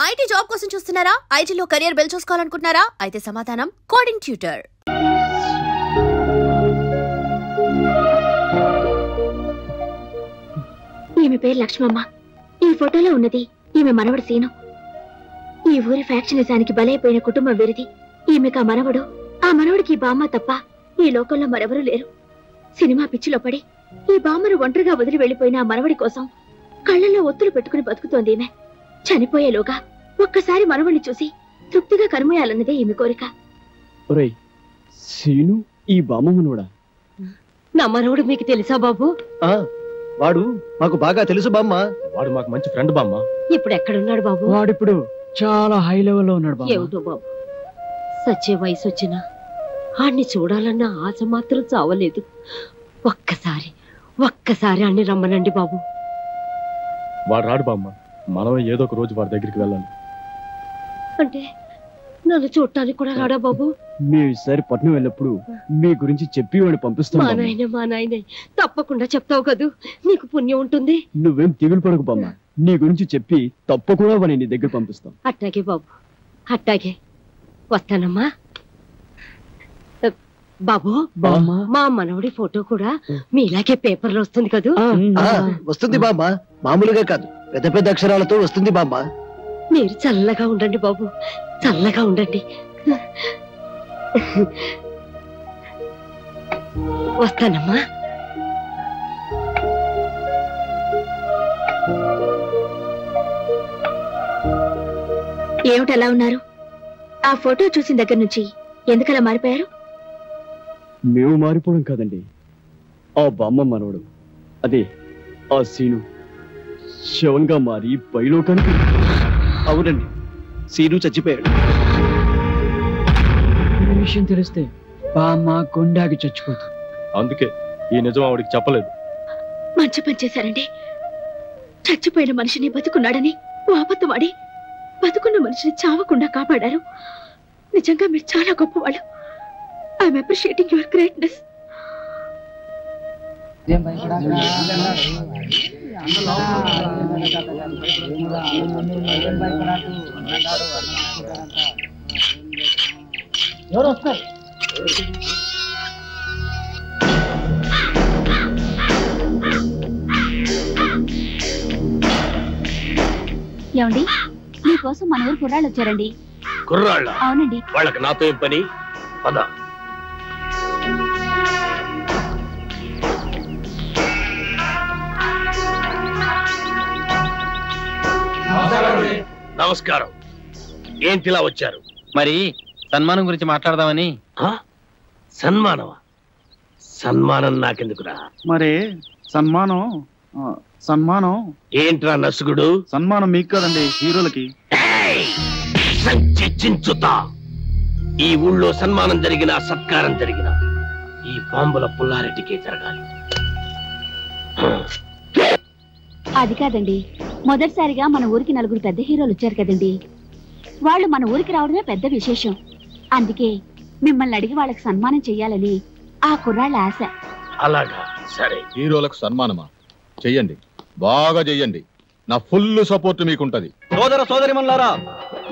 IT job కోసం చూస్తున్నారా? ఐటీలో కెరియర్ బిల్డ్ చూసుకోవాలనుకుంటున్నారా? అయితే సమాధానం కోడింగ్ ట్యూటర్. ఈమె పేరు లక్ష్మమ్మ. ఈ ఫోటోలో ఉన్నది ఈమె మనవడు సీను. ఈ ఊరి ఫ్యాక్షనిజానికి బలైపోయిన కుటుంబం వీరిది. ఈమెకు ఆ మనవడు, ఆ మనవడికి బామ్మ తప్ప ఈ లోకంలో మరెవరూ లేరు. సినిమా పిచ్చిలో పడి ఈ బామ్మను ఒంటరిగా వదిలి వెళ్లిపోయిన ఆ మనవడి కోసం కళ్లలో ఒత్తులు పెట్టుకుని బతుకుతోంది ఈమె. చనిపోయేలోగా ఒక్కసారి మనవడిని చూసి తృప్తిగా కనుమూయాలన్నదే ఈమె కోరిక. సీను ఈ బామ్మ మనవడా? నా మనవడు మీకు తెలుసా బాబు? వాడు మాకు బాగా తెలుసు బామ్మ. వాడు మాకు మంచి ఫ్రెండ్ బామ్మ. ఇప్పుడు ఎక్కడున్నాడు బాబు? వాడిప్పుడు చాలా హై లెవెల్లో ఉన్నాడు. ఏమిటో బాబు, సచ్చే వయసు వచ్చినా ఆడిని చూడాలన్న ఆశ మాత్రం చావలేదు. ఒక్కసారి అన్ని రమ్మనండి బాబు. వాడు రాడు బామ్మ, మనం ఏదో ఒక రోజు వాడి దగ్గరికి వెళ్ళాలి. అంటే నన్ను చూడటానికి కూడా రాడా బాబు? మేము ఈసారి పట్నం వెళ్ళినప్పుడు మీ గురించి చెప్పి వాడిని పంపిస్తాం. మా నాయనే తప్పకుండా చెప్తావు కదూ, నీకు పుణ్యం ఉంటుంది. నువ్వేం దిగులు పడకు బామ్మ, నీ గురించి చెప్పి తప్పకుండా వాడిని నీ దగ్గర పంపిస్తాం. అట్టాగే బాబు, అట్టాగే. వస్తానమ్మా. బాబు, మా మనవడి ఫోటో కూడా మీలాగే పేపర్లో వస్తుంది కదూ? వస్తుంది బామ్మ, మామూలుగా కాదు, పెద్ద పెద్ద అక్షరాలతో వస్తుంది బామ్మ. మీరు చల్లగా ఉండండి బాబు, చల్లగా ఉండండి. వస్తానమ్మా. ఏమిటి ఎలా ఉన్నారు? ఆ ఫోటో చూసిన దగ్గర నుంచి ఎందుకలా మారిపోయారు? మేము మారిపోవడం కాదండి, ఆ బామ్మ మనవడు, అదే ఆ సీను శవంగా మారి పైలోకానికి. అవునండి, సీను చచ్చిపోయాడు. ఈ విషయం తెలిస్తే బామ్మ కొండాకి చచ్చిపోతుంది. అందుకే ఈ నిజం ఆవిడికి చెప్పలేదు. మంచి పని చేశారండి. చచ్చిపోయిన మనిషిని బతుకున్నాడని ఓ అబద్ధమాడి బతుకున్న మనిషిని చావకుండా కాపాడారు. నిజంగా మీరు చాలా గొప్పవాళ్ళు. I'm appreciating your greatness. ఎవరు వస్తారు? ఏమండి, మీకోసం మన ఊరు కుర్రాళ్ళు వచ్చారండి. కుర్రాళ్ళ? అవునండి. వాళ్ళకి నాతో ఏం పని? పద. నమస్కారం. ఏంటిలా వచ్చారు? మరి సన్మానం గురించి మాట్లాడదామని. సన్మానమా? సన్మానం నాకెందుకురా? మరి సన్మానం ఏంట్రా నసుగుడు? సన్మానం మీకు కదండి, హీరోలకి. చించుతా. ఈ ఊళ్ళో సన్మానం జరిగినా సత్కారం జరిగినా ఈ బాంబుల పుల్లారెడ్డికే జరగాలి. అది కాదండి, మొదటిసారిగా మన ఊరికి నలుగురు పెద్ద హీరోలు వచ్చారు కదండి. వాళ్ళు మన ఊరికి రావడమే పెద్ద విశేషం. అందుకే మిమ్మల్ని అడిగి వాళ్ళకి సన్మానం చెయ్యాలని ఆ కుర్రాళ్ళ ఆశ. అలాగా, సరే. హీరోలకు సన్మానమా? చెయ్యండి, బాగా చెయ్యండి. నా ఫుల్ సపోర్ట్ మీకుంటది. సోదర సోదరిమణులారా,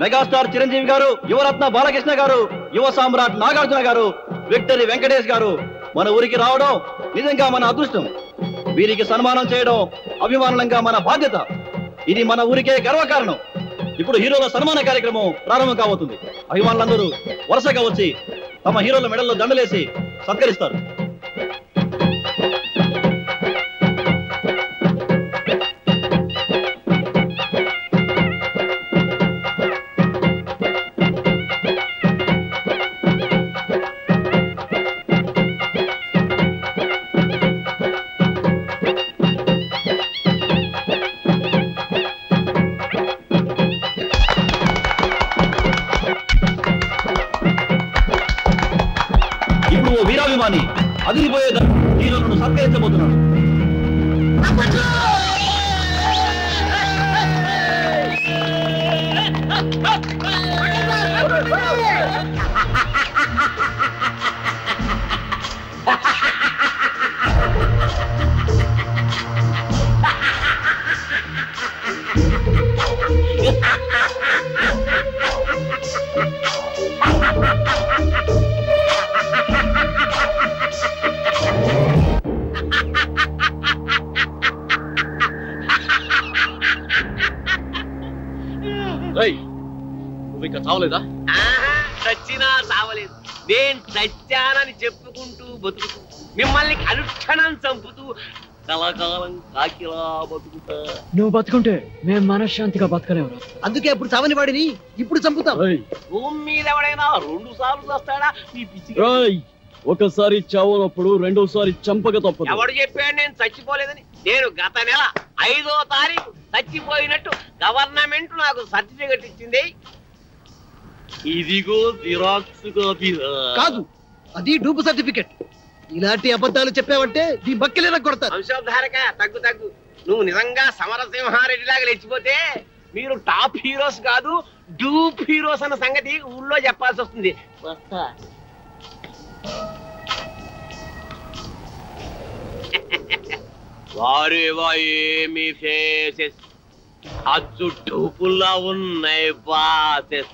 మెగాస్టార్ చిరంజీవి గారు, యువరత్న బాలకృష్ణ గారు, యువ సామ్రాట్ నాగార్జున గారు, విక్టరీ వెంకటేష్ గారు మన ఊరికి రావడం నిజంగా మన అదృష్టం. వీరికి సన్మానం చేయడం అభిమానంగా మన బాధ్యత. ఇది మన ఊరికే గర్వకారణం. ఇప్పుడు హీరోల సన్మాన కార్యక్రమం ప్రారంభం కాబోతుంది. అభిమానులందరూ వరుసగా వచ్చి తమ హీరోల మెడల్లో దండలేసి సత్కరిస్తారు. వీరాభిమాని అదిరిపోయే హీరోలను సత్కరించబోతున్నాడు. నువ్వు ఇంకా చావలేదా? చచ్చినా చావలేదు. నేను చచ్చానని చెప్పుకుంటూ బతుకుతూ మిమ్మల్ని అనుక్షణం చంపుతూ కలకాలం కాకిలా బతుకుతా. నువ్వు బతుకుంటే మేము మనశ్శాంతిగా బతకలేవురా. అందుకే అప్పుడు చావని వాడిని ఇప్పుడు చంపుతాం. భూమి మీద ఎవడైనా 2 సార్లు వస్తాడా? ఈ పిచ్చి ఒకసారి చావనప్పుడు రెండోసారి చంపక తప్పదు. ఎవడు చెప్పాడు నేను చచ్చిపోలేదని? నేను గత నెల 5వ తారీఖు చచ్చిపోయినట్టు గవర్నమెంట్ నాకు సర్టిఫికెట్ ఇచ్చింది. ఇదిగో జిరాక్స్ కాపీ. కాదు, అది డూపు సర్టిఫికెట్. ఇలాంటి అబద్ధాలు చెప్పావంటే నీ బక్కిలేనా కొడతారు. వంశోద్ధారక తగ్గు. నువ్వు నిజంగా సమరసింహారెడ్డి లాగా లేచిపోతే మీరు టాప్ హీరోస్ కాదు, డూప్ హీరోస్ అన్న సంగతి ఊళ్ళో చెప్పాల్సి వస్తుంది. వస్తా. వారేవా ఏమి ఫేసెస్, అచ్చు డూపుల్లా ఉన్నాయి బాసెస్.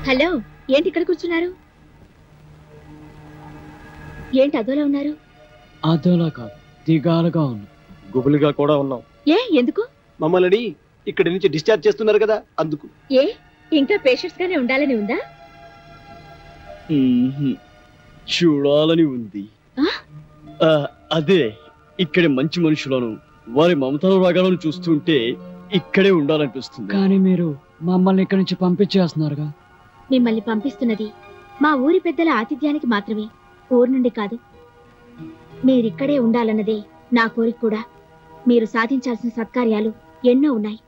హలో, ఏంటి ఇక్కడ కూర్చున్నారు? ఏంటి అదోలా ఉన్నారు? అదోలా కాదు, దిగాలుగా ఉన్నా. గుబులుగా కూడా ఉన్నాం. ఎందుకు? మమ్మల్ని ఇక్కడి నుంచి డిశ్చార్జ్ చేస్తున్నారు కదా, అందుకు. ఇంకా పేషెంట్స్ గానే ఉండాలని ఉందా? చూడాలని ఉంది. అదే, ఇక్కడ మంచి మనుషులను వారి మమతాల రాగాలను చూస్తుంటే ఇక్కడే ఉండాలనిపిస్తుంది. కానీ మీరు మమ్మల్ని ఇక్కడి నుంచి పంపించేస్తున్నారుగా. మిమ్మల్ని పంపిస్తున్నది మా ఊరి పెద్దల ఆతిథ్యానికి మాత్రమే, ఊరు నుండి కాదు. మీరిక్కడే ఉండాలన్నదే నా కోరిక కూడా. మీరు సాధించాల్సిన సత్కార్యాలు ఎన్నో ఉన్నాయి.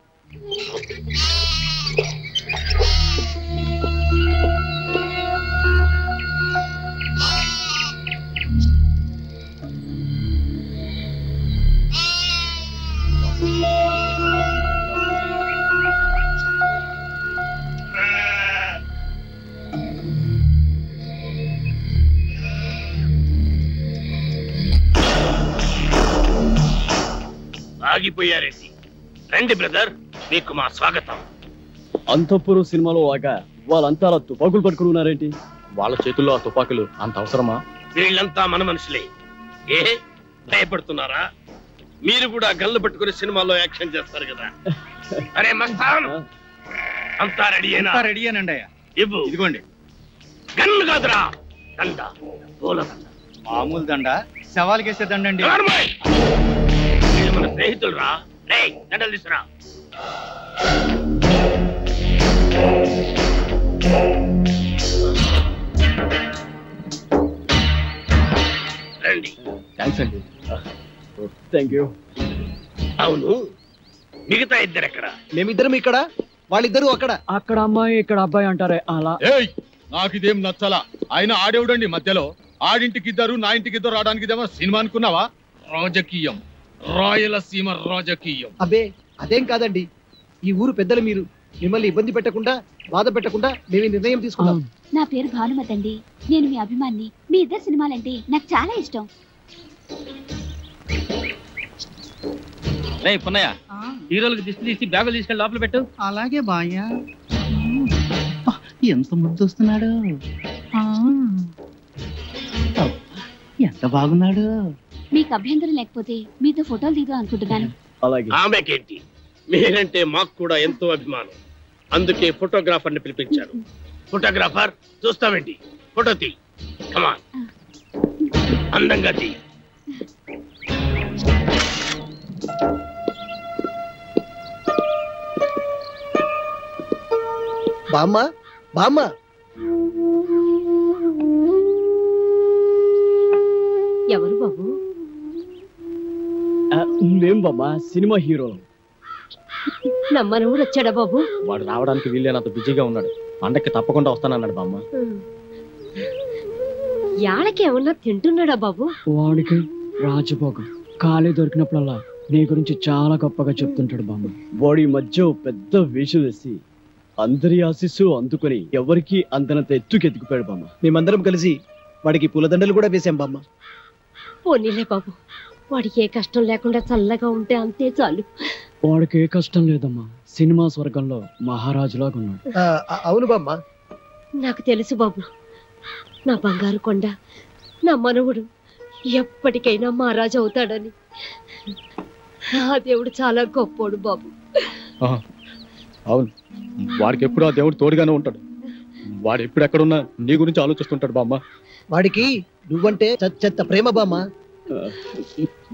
ఆగిపోయారండి. రండి బ్రదర్, మీకు మా స్వాగతం. అంతఃపురం సినిమాలో లాగా వాళ్ళంతా అలా తుపాకులు పట్టుకుని ఉన్నారేంటి? వాళ్ళ చేతుల్లో ఆ తుపాకులు అంత అవసరమా? వీళ్ళంతా మన మనుషులే. భయపడుతున్నారా? మీరు కూడా గన్లు పట్టుకుని సినిమాలో యాక్షన్ చేస్తారు కదా. అరే మస్తాన్, అంతా రెడీయేనా? రెడీయేనండి అయ్యా. ఇవ్వు. ఇదిగోండి. గన్లు కాదురా, దండ, పూల దండ. మామూలు దండ, సవాల్కేసే దండండి. మన స్నేహితులు రా. రే, దండలు తీసురా. రండి. థ్యాంక్స్ అండి. Thank you. అవును, మిగతా ఇద్దరు ఎక్కడ? మేమిద్దరం ఇక్కడ, వాళ్ళిద్దరూ అక్కడ. అక్కడ అమ్మాయి ఇక్కడ అబ్బాయి అంటారే అలా. నాకు ఇదేం నచ్చలా. ఆయన ఆడేవుడండి మధ్యలో. ఆడింటికి ఇద్దరు, నా ఇంటికి ఇద్దరు రావడానికి ఇదేమో సినిమా అనుకున్నావా? రాజకీయం, రాయలసీమ రాజకీయం. అబ్బే అదేం కాదండి. ఈ ఊరు పెద్దలు మీరు. మిమ్మల్ని ఇబ్బంది పెట్టకుండా, బాధ పెట్టకుండా మేము నిర్ణయం తీసుకున్నాం. నా పేరు భానుమతి అండి. నేను మీ అభిమాన్ని. మీ ఇద్దరు సినిమాలంటే నాకు చాలా ఇష్టం. రే పున్నయ్య, హీరోలకు దిష్టి తీసి బ్యాగులు తీసుకెళ్ళి లోపల పెట్టు. అలాగే బాయ్యా. ఎంత ముద్దు వస్తున్నాడు, ఎంత బాగున్నాడు. మీకు అభ్యంతరం లేకపోతే మీతో ఫోటోలు దిగుదాం అనుకుంటున్నాను. అలాగే. ఆమెకేంటి, మీరంటే మాకు కూడా ఎంతో అభిమానం. అందుకే ఫోటోగ్రాఫర్ ని పిలిపించారు. ఫోటోగ్రాఫర్, చూస్తామేంటి, ఫోటో తీ. కమాన్, అందంగా తీ. బామ్మ, బామ్మ. ఎవరు బాబు? మేం బామ్మ సినిమా హీరోలు. నమ్మనవుడు వచ్చాడా బాబు? వాడు రావడానికి వీళ్ళేనంత బిజీగా ఉన్నాడు. పండక్కి తప్పకుండా వస్తానన్నాడు బామ్మ. యాళ్ళకి ఏమన్నా తింటున్నాడా బాబు? వాడికి రాజభోగం. ఖాళీ దొరికినప్పుడల్లా నీ గురించి చాలా గొప్పగా చెప్తుంటాడు బామ్మ. వాడి మధ్య పెద్ద వేషం వేసి అందరి ఆశీస్సు అందుకొని ఎవరికి అందనంత ఎత్తుకెత్తుకుపోయాడు బామ్మ. మేమందరం కలిసి వాడికి పూలదండలు కూడా వేసాం బామ్మ. పోనీలే బాబు, వాడికి ఏ కష్టం లేకుండా చల్లగా ఉంటే అంతే చాలు. వాడికి ఏ కష్టం లేదమ్మా. సినిమా స్వర్గంలో మహారాజులాగా ఉన్నాడు. అవును బామ్మ. నాకు తెలుసు బాబు, నా బంగారు కొండ, నా మనవుడు ఎప్పటికైనా మహారాజు అవుతాడని. ఆ దేవుడు చాలా గొప్పోడు బాబు. అవును, వాడికి ఎప్పుడు ఆ దేవుడు తోడుగానే ఉంటాడు. వాడు ఎప్పుడు ఎక్కడున్నా నీ గురించి ఆలోచిస్తుంటాడు బామ్మ. వాడికి నువ్వంటే చెత్త ప్రేమ బామ్మ.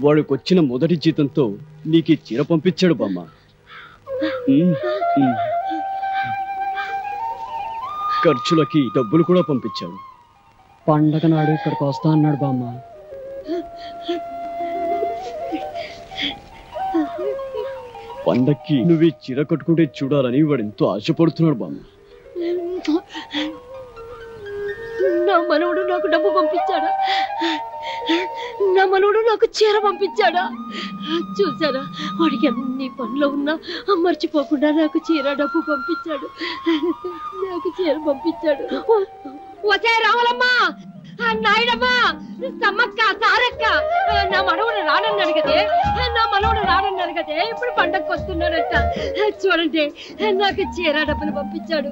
వాడికి వచ్చిన మొదటి జీతంతో నీకు ఈ చీర పంపించాడు బామ్మ. ఖర్చులకి డబ్బులు కూడా పంపించాడు. పండగ నాడు ఇక్కడికి వస్తా అన్నాడు బామ్మ. పండక్కి నువ్వు ఈ చీర కట్టుకుంటే చూడాలని వాడు ఎంతో ఆశపడుతున్నాడు బామ్మ. నా మనవుడు నాకు డబ్బు పంపించాడా? నా మనవుడు నాకు చీర పంపించాడా? చూసారా, వాడికి అన్ని పనులు ఉన్నా మర్చిపోకుండా నాకు చీర డబ్బు పంపించాడు. నాకు చీర పంపించాడు. వచ్చే రావాలమ్మా, నాయుడమ్మా, సమ్మక్క, సారక్క, నా మనవుడు రానన్నాడు కదే, నా మనవుడు రానన్నాడు కదే, ఇప్పుడు పండగకు వస్తున్నాడట. చూడండి, నాకు చీర డబ్బులు పంపించాడు.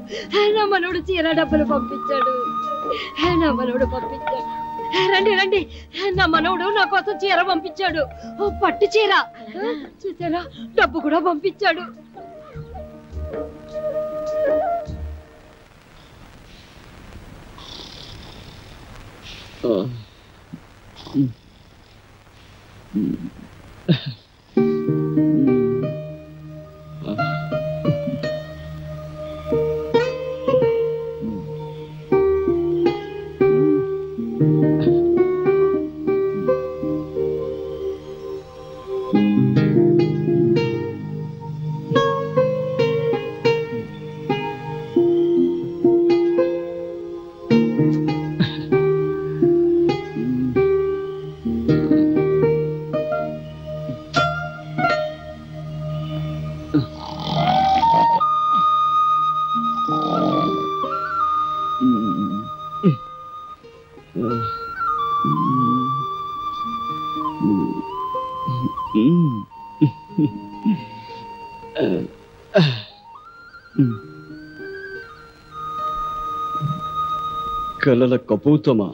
నా మనవుడు చీర డబ్బులు పంపించాడు. నా మనవుడు పంపించాడు. రండి రండి, నా మనవుడు నా కోసం చీర పంపించాడు. పట్టు చీర. చూసారా, డబ్బు కూడా పంపించాడు. కలల కపోతమా,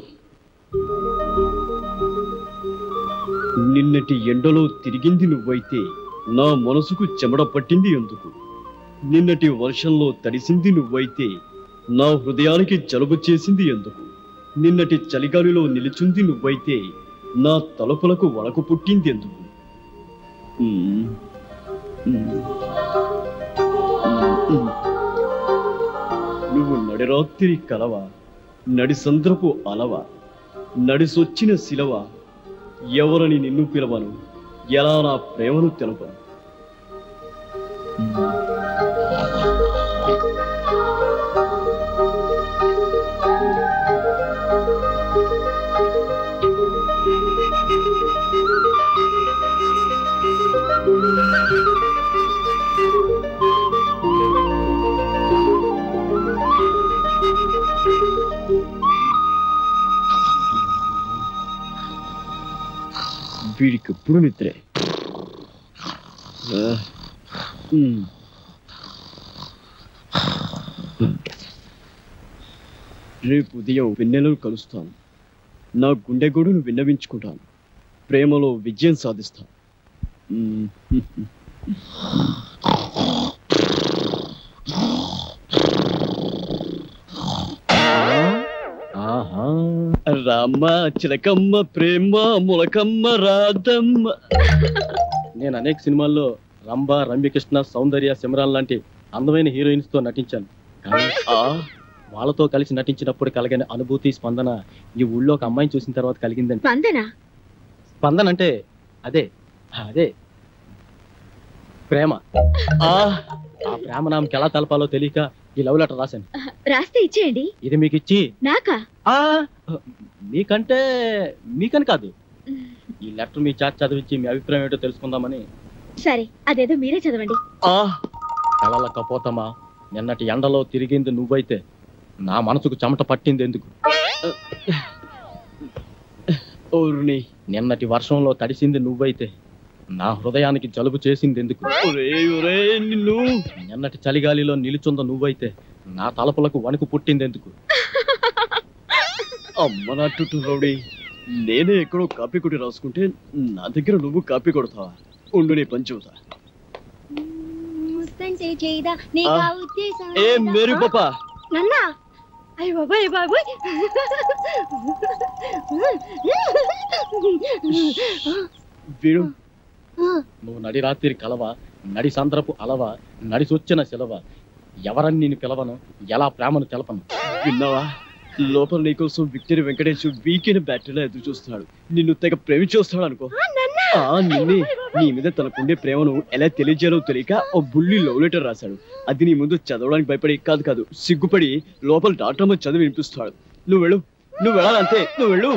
నిన్నటి ఎండలో తిరిగింది నువ్వైతే నా మనసుకు చెమడ పట్టింది ఎందుకు? నిన్నటి వర్షంలో తడిసింది నువ్వైతే నా హృదయానికి జలుబు చేసింది ఎందుకు? నిన్నటి చలిగాలిలో నిలుచుంది నువ్వైతే నా తలుపులకు వణకు పుట్టింది ఎందుకు? నువ్వు నడిరాత్రి కలవా, నడిసంద్రపు అలవా, నడిసొచ్చిన శిలవ, ఎవరని నిన్ను పిలవను, ఎలా నా ప్రేమను తెలపను? వీడికి ఎప్పుడు నిద్రే. రేపు ఉదయం వెన్నెలను కలుస్తాను. నా గుండె గోడును విన్నవించుకుంటాను. ప్రేమలో విజయం సాధిస్తాను. రామ్మ చిలకమ్మ ప్రేమ ములకమ్మ రాధమ్మ. నేను అనేక సినిమాల్లో రంభ, రమ్యకృష్ణ, సౌందర్య, సిమరాన్ లాంటి అందమైన హీరోయిన్స్ తో నటించాను. కానీ వాళ్ళతో కలిసి నటించినప్పుడు కలిగిన అనుభూతి, స్పందన ఈ ఊళ్ళో ఒక అమ్మాయిని చూసిన తర్వాత కలిగిందండి. స్పందన అంటే అదే అదే ప్రేమ. ఆ ప్రేమ నామకి ఎలా తెలపాలో తెలియక ఈ లవ్ లెటర్ రాశాను. రాస్తే ఇచ్చేయండి. ఇది మీకు ఇచ్చి నాకా? మీకని కాదు, ఈ లెటర్ మీ చాట్ చదివించి మీ అభిప్రాయం ఏంటో తెలుసుకుందామని. సరే, అదేదో మీరే చదవండి. కలల కపోతమా, నిన్నటి ఎండలో తిరిగింది నువ్వైతే నా మనసుకు చెమట పట్టింది ఎందుకు? నిన్నటి వర్షంలో తడిసింది నువ్వైతే నా హృదయానికి జలుబు చేసింది ఎందుకు? నిన్నటి చలిగాలిలో నిలుచుంద నువ్వైతే నా తలపులకు వణుకు పుట్టిందెందుకు? అమ్మ నా టుట్టు రౌడీ, నేనే ఎక్కడో కాపీ కొట్టి రాసుకుంటే నా దగ్గర నువ్వు కాపీ కొడతావా? ఉండు నీ పని చెబుతా. ఏ మేరీ పాపా, నన్నా అయ్య బాబాయ్ బాబాయ్ వీడు నువ్వు నడి రాత్రి కలవ, నడి సంద్రపు అలవ, నడి సొచ్చిన సెలవ, ఎవరని నేను పిలవను, ఎలా ప్రేమను తెలపను. విన్నావా? లోపల నీకోసం విక్టరీ వెంకటేష్ వీకెండ్ బ్యాటరీలో ఎదురు చూస్తున్నాడు. నిన్ను తెగ ప్రేమించొస్తాడు అనుకో. నిన్నే నీ మీద తనకుండే ప్రేమను ఎలా తెలియజేయాలో తెలియక ఓ బుల్లి లవ్ లెటర్ రాశాడు. అది నీ ముందు చదవడానికి భయపడి కాదు సిగ్గుపడి లోపల డాక్టర్ చదివి వినిపిస్తాడు. నువ్వు వెళ్ళు, నువ్వు వెళ్ళాలంతే, నువ్వు వెళ్ళు.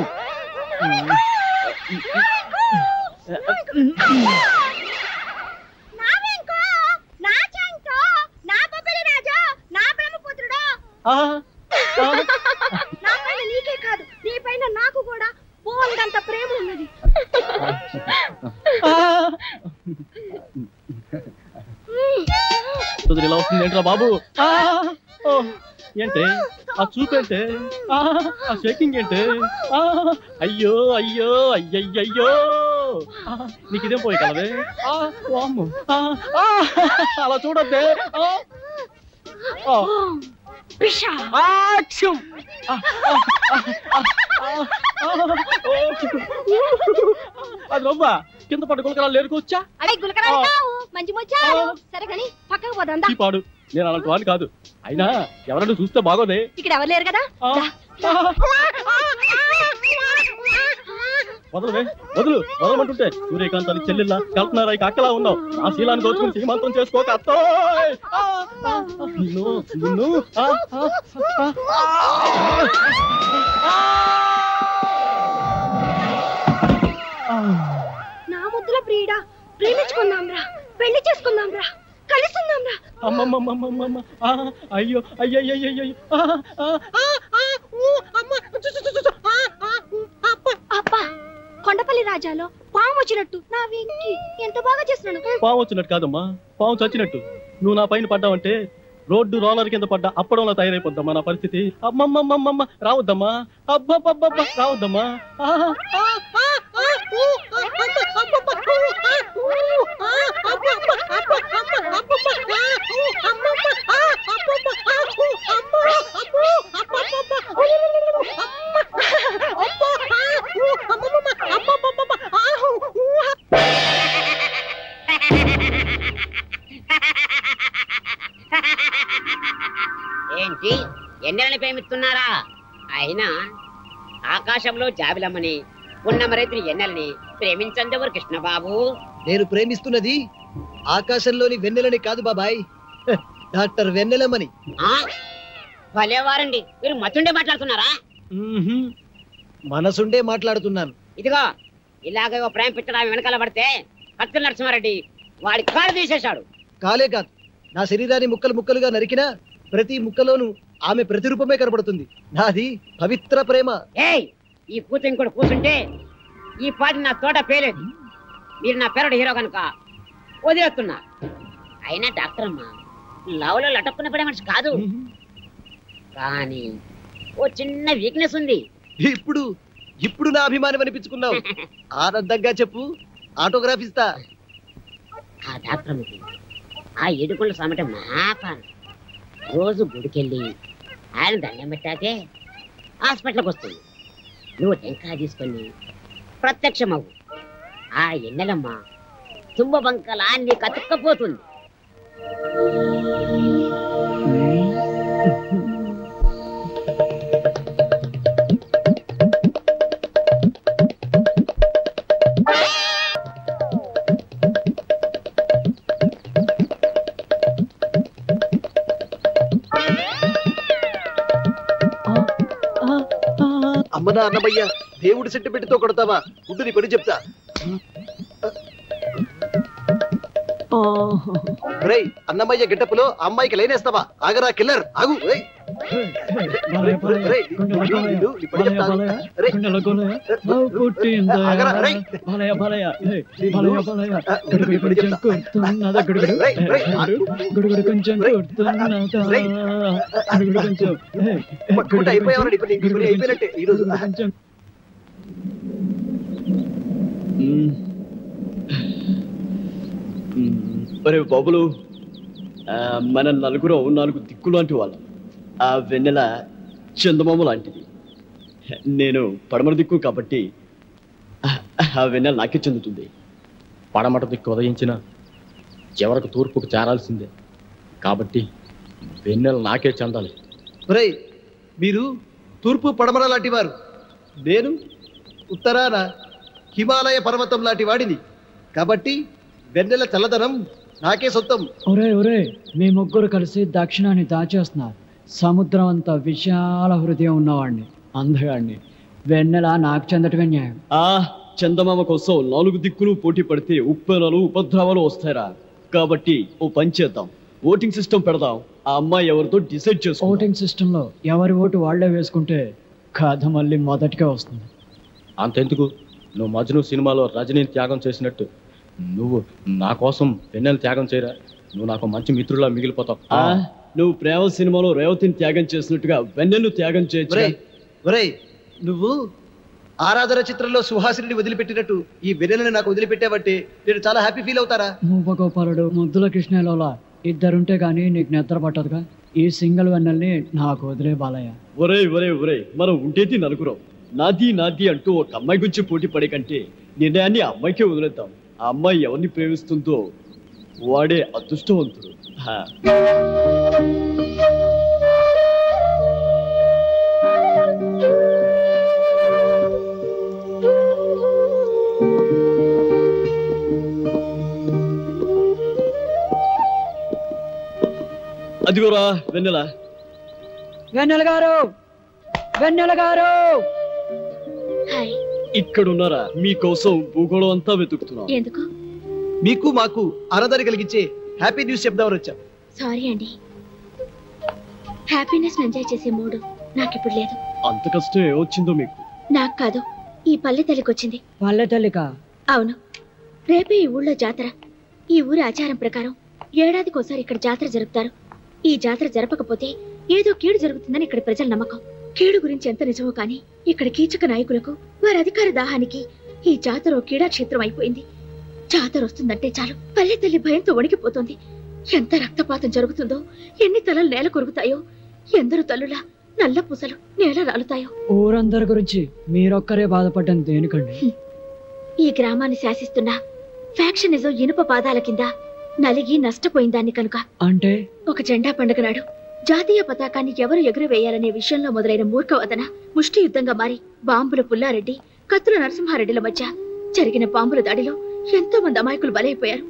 నీకే కాదు, నీ పైన నాకు కూడా పోలంత ప్రేమ ఉన్నది. ఇలా వస్తుంది ఏంట్రా బాబు? ఏంటే ఆ చూపేంటే, ఆ షేకింగ్ ఏంటే? అయ్యో అయ్యో అయ్యయ్యో, నీకు ఇదేం పోయి కలవే? అలా చూడద్దే. అది రొబ్బా కింద పట్టు గులకరాలు లేరుకోవచ్చా? మంచి సరే కానీ పక్కకు పోదా పాడు. నేను అలాంటి వాడిని కాదు. అయినా ఎవరైనా చూస్తే బాగోదే. ఇక్కడ ఎవరు లేరు కదా. వదలమంటుంటే సూర్యకాంతాన్ని చెల్లెల్లా కల్పనారా అక్కలా ఉన్నావు. ఆ శీలాన్ని దోచుకుని సీమంతం చేసుకోక అత్తో నిన్ను నా ముద్దుల ప్రియుడా, ప్రేమించుకుందాం రా, పెళ్లి చేసుకుందాం రా, కలిసిందాం రా. అమ్మమ్మమ్మమ్మమ్మ, అయ్యో అయ్యయ్యయ్యో, అబ్బా కొండపల్లి రాజాలో పాము వచ్చినట్టు నా వెంకి ఎంత బాగా చేస్తున్నాను. పాము వచ్చినట్టు కాదమ్మా, పాము చచ్చినట్టు. నువ్వు నా పైన పడ్డావంటే రోడ్డు రోలర్ కింద పడ్డా అప్పడంలో తయారైపోద్దమ్మా నా పరిస్థితి. అమ్మమ్మమ్మమ్మ రావద్దమ్మా, అబ్బబ్బబ్బబ్బ రావద్దమ్మా. ఏంటి ఎన్నెలని ప్రేమిస్తున్నారా? అయినా ఆకాశంలో జాబిలమ్మని ఉన్నమ రైతుని ఎన్నెలని ప్రేమించందెవరు కృష్ణబాబు? నేను ప్రేమిస్తున్నది ఆకాశంలోని వెన్నెలని కాదు బాబాయ్, డాక్టర్ వెన్నెలమ్మని. భలేవారండి, మీరు మతుండే మాట్లాడుతున్నారా? మనసుండే మాట్లాడుతున్నాను. ఇదిగో ఇలాగ ప్రేమ పిచ్చడా వెనకాల పడితే కత్తుల నరసింహారెడ్డి వాడి కాలు తీసేశాడు. కాలే కాదు, నా శరీరాన్ని ముక్కలు ముక్కలుగా నరికినా ప్రతి ముక్కలోనూ ఆమె ప్రతిరూపమే కనబడుతుంది. నాది పవిత్ర ప్రేమ. ఈ కూతురు ఇంకోటి కూర్చుంటే ఈ పాటి నా తోట పేలేదు. మీరు నా పేరుడు హీరో కనుక వదిలేస్తున్నా. అయినా డాక్టర్ అమ్మా లవ్ లో లటక్కున్న పడే మనిషి కాదు, కానీ ఓ చిన్న వీక్నెస్ ఉంది. ఇప్పుడు నా అభిమానం అనిపించుకున్నావు. ఆనందంగా చెప్పు, ఆటోగ్రాఫ్ ఇస్తా. ఆ డాక్టర్ ఆ ఏడుకొండ సమట మాపాను. రోజు గుడికెళ్ళి ఆయన దండం పెట్టాకే హాస్పిటల్కి వస్తుంది. నువ్వు టెంకాయ తీసుకొని ప్రత్యక్షమవు. ఆ ఎన్నెలమ్మ తుంబ బంకలా నీకు అతుక్కపోతుంది. అమ్మనా అన్నమయ్య, దేవుడి సెంటిమెంట్తో కొడతావా? ముందు నీ పని చెప్తా. అన్నమయ్య గెటప్పులో అమ్మాయికి లైనేస్తావా? ఆగరా కిల్లర్, ఆగు. ఒరే బాబులు, మన నలుగురు 4 దిక్కు లాంటి వాళ్ళం. ఆ వెన్నెల చందమామ లాంటిది. నేను పడమర దిక్కు కాబట్టి ఆ వెన్నెల నాకే చెందుతుంది. పడమట దిక్కు ఉదయించిన చివరకు తూర్పుకు చేరాల్సిందే కాబట్టి వెన్నెల నాకే చెందాలి. ఒరేయ్, మీరు తూర్పు పడమర లాంటి వారు, నేను ఉత్తరాన హిమాలయ పర్వతం లాంటి వాడిని కాబట్టి వెన్నెల చల్లదనం నాకే సొంతం. ఒరే ఒరే, మీ ముగ్గురు కలిసి దక్షిణాన్ని దాచేస్తున్నారు. సముద్రం అంతా విశాల హృదయం ఉన్నవాడిని, అందగాడిని. వెన్నెల నాకు చెందటమే న్యాయం. చందమామ కోసం 4 దిక్కులు పోటీ పడితే ఉప్పెనలు ఉపద్రవాలు వస్తాయిరా. కాబట్టి ఓ పని చేద్దాం, ఓటింగ్ సిస్టమ్ పెడదాం. ఆ అమ్మాయి ఎవరితో డిసైడ్ చేసుకో. ఓటింగ్ సిస్టమ్ లో ఎవరి ఓటు వాళ్లే వేసుకుంటే కథ మళ్ళీ మొదటికే వస్తుంది. అంతెందుకు, నువ్వు మజ్ను సినిమాలో రజనీని త్యాగం చేసినట్టు నువ్వు నా కోసం వెన్నెల త్యాగం చేయరా. నువ్వు నాకు మంచి మిత్రులా మిగిలిపోతావు. నువ్వు ప్రేమ సినిమాలో రేవతిని త్యాగం చేసినట్టుగా వెన్నెలను త్యాగం చేయొచ్చు. ఒరేయ్, నువ్వు ఆరాధన చిత్రంలో సుహాసిని వదిలిపెట్టినట్టు ఈ వెన్నెలను నాకు వదిలిపెట్టావంటే నేను చాలా హ్యాపీ ఫీల్ అవుతారా. మూపగోపాలుడు, ముద్దుల కృష్ణలోలా ఇద్దరుంటే గానీ నీకు నిద్ర పట్టదుగా. ఈ సింగిల్ వెన్నెల్ని నాకు వదిలే బాలయ్య. ఒరే ఒరే ఒరే, మనం ఉండేది నలుగురం. నాది నాది అంటూ ఒక అమ్మాయి గురించి పోటీ పడే కంటే నిర్ణయాన్ని ఆ అమ్మాయికే వదిలేద్దాం. ఆ అమ్మాయి ఎవరిని ప్రేమిస్తుందో వాడే అదృష్టవంతుడు. అదిగోరా వెన్నెల. వెన్నెల గారు, వెన్నెల గారు ఇక్కడున్నారా? మీకోసం భూగోళం అంతా వెతుకుతున్నాం. ఎందుకు? మీకు మాకు ఆనందాన్ని కలిగించే హ్యాపీ న్యూస్ చెప్దామని వచ్చాం. సారీ అండి, హ్యాపీనెస్ ఎంజాయ్ చేసే మూడు నాకు ఇప్పుడు లేదు. అంత కష్టం ఏమొచ్చిందో మీకు? నాకు కాదు, ఈ పల్లె తల్లికి వచ్చింది. పల్లె తల్లికా? అవును, రేపే ఈ ఊళ్ళో జాతర. ఈ ఊరి ఆచారం ప్రకారం ఏడాదికోసారి ఇక్కడ జాతర జరుపుతారు. ఈ జాతర జరపకపోతే ఏదో కీడు జరుగుతుందని ఇక్కడ ప్రజల నమ్మకం. కీడు గురించి ఎంత నిజమో కానీ ఇక్కడ కీచక నాయకులకు వారి అధికార దాహానికి ఈ జాతర ఓ క్రీడాక్షేత్రం అయిపోయింది. జాతర వస్తుందంటే చాలు పల్లె తల్లి భయంతో వణికిపోతుంది. ఎంత రక్తపాతం జరుగుతుందో, ఎన్ని తలలు నేల కొరుగుతాయో, ఎందరు తల్లులా నల్ల పూసలు నేల రాలుతాయో. ఊరందరి గురించి మీరొక్కరే బాధపడ్డం దేనికండి? ఈ గ్రామాన్ని శాసిస్తున్న ఫ్యాక్షనిజం ఇనుప పాదాల కింద నలిగి నష్టపోయిందాన్ని కనుక. అంటే ఒక జెండా పండుగ నాడు జాతీయ పతాకాన్ని ఎవరు ఎగురవేయాలనే విషయంలో మొదలైన మూర్ఖవదన ముష్టి యుద్ధంగా మారి బాంబుల పుల్లారెడ్డి, కత్తుల నరసింహారెడ్డిల మధ్య జరిగిన బాంబుల దాడిలో ఎంతో మంది అమాయకులు బలైపోయారు.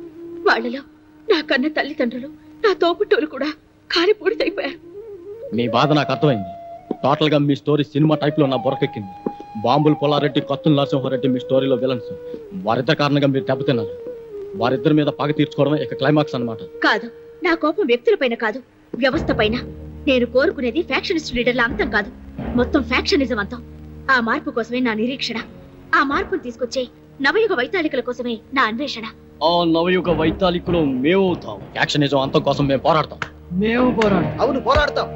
వాళ్లలో నా కన్న తల్లిదండ్రులు, నా తోబుట్టువులు కూడా కాలిపూడితైపోయారు. మీ బాధ నాకు అర్థమైంది. టోటల్ గా మీ స్టోరీ సినిమా టైప్ లో నా బొరకెక్కింది. బాంబులు పుల్లారెడ్డి, కత్తుల నరసింహారెడ్డి మీ స్టోరీలో విలన్స్. వారిద్దరి కారణంగా మీరు దెబ్బతిన్నారు. వారిద్దరి మీద పగ తీర్చుకోవడమే ఇక క్లైమాక్స్ అన్నమాట. కాదు, నా కోపం వ్యక్తులపైన కాదు, వ్యవస్థ పైన. నేను కోరుకునేది ఫ్యాక్షనిస్ట్ లీడర్ల అంతం కాదు, మొత్తం ఫ్యాక్షనిజం అంతం. ఆ మార్పు కోసమే నా నిరీక్షణ. ఆ మార్పును తీసుకొచ్చే నవయుగ వైతాళికల కోసమే నా అన్వేషణ. ఆ నవయుగ వైతాళికులు మేమవుతాం. ఫ్యాక్షనిజం అంతం కోసం మేము పోరాడతాం. మేము పోరాడతాం. అవును, పోరాడతాం.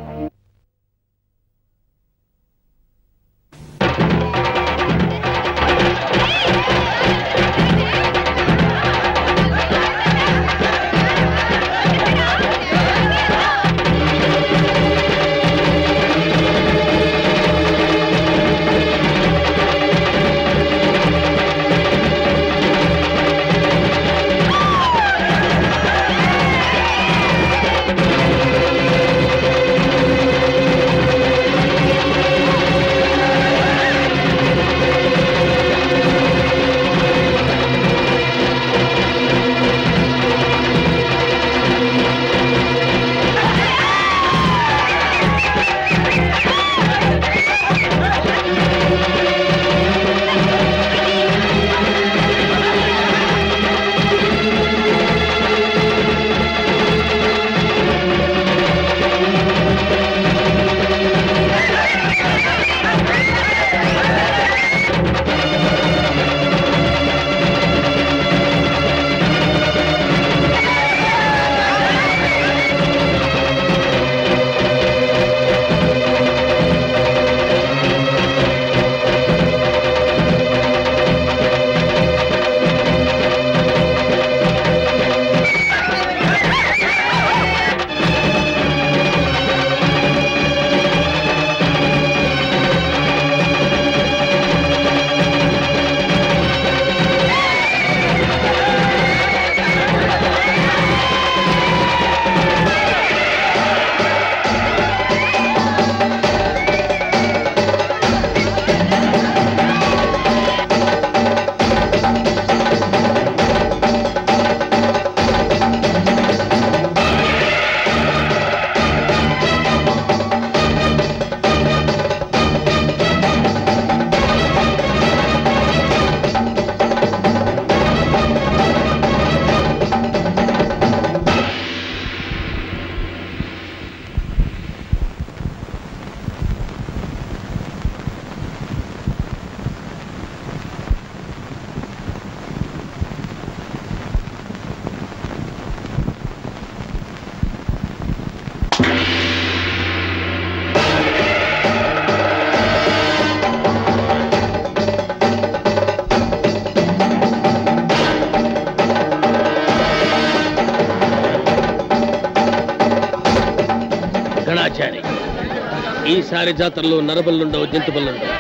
ఈసారి జాతరలో నరబలుండవు, జంతుబలుండవు.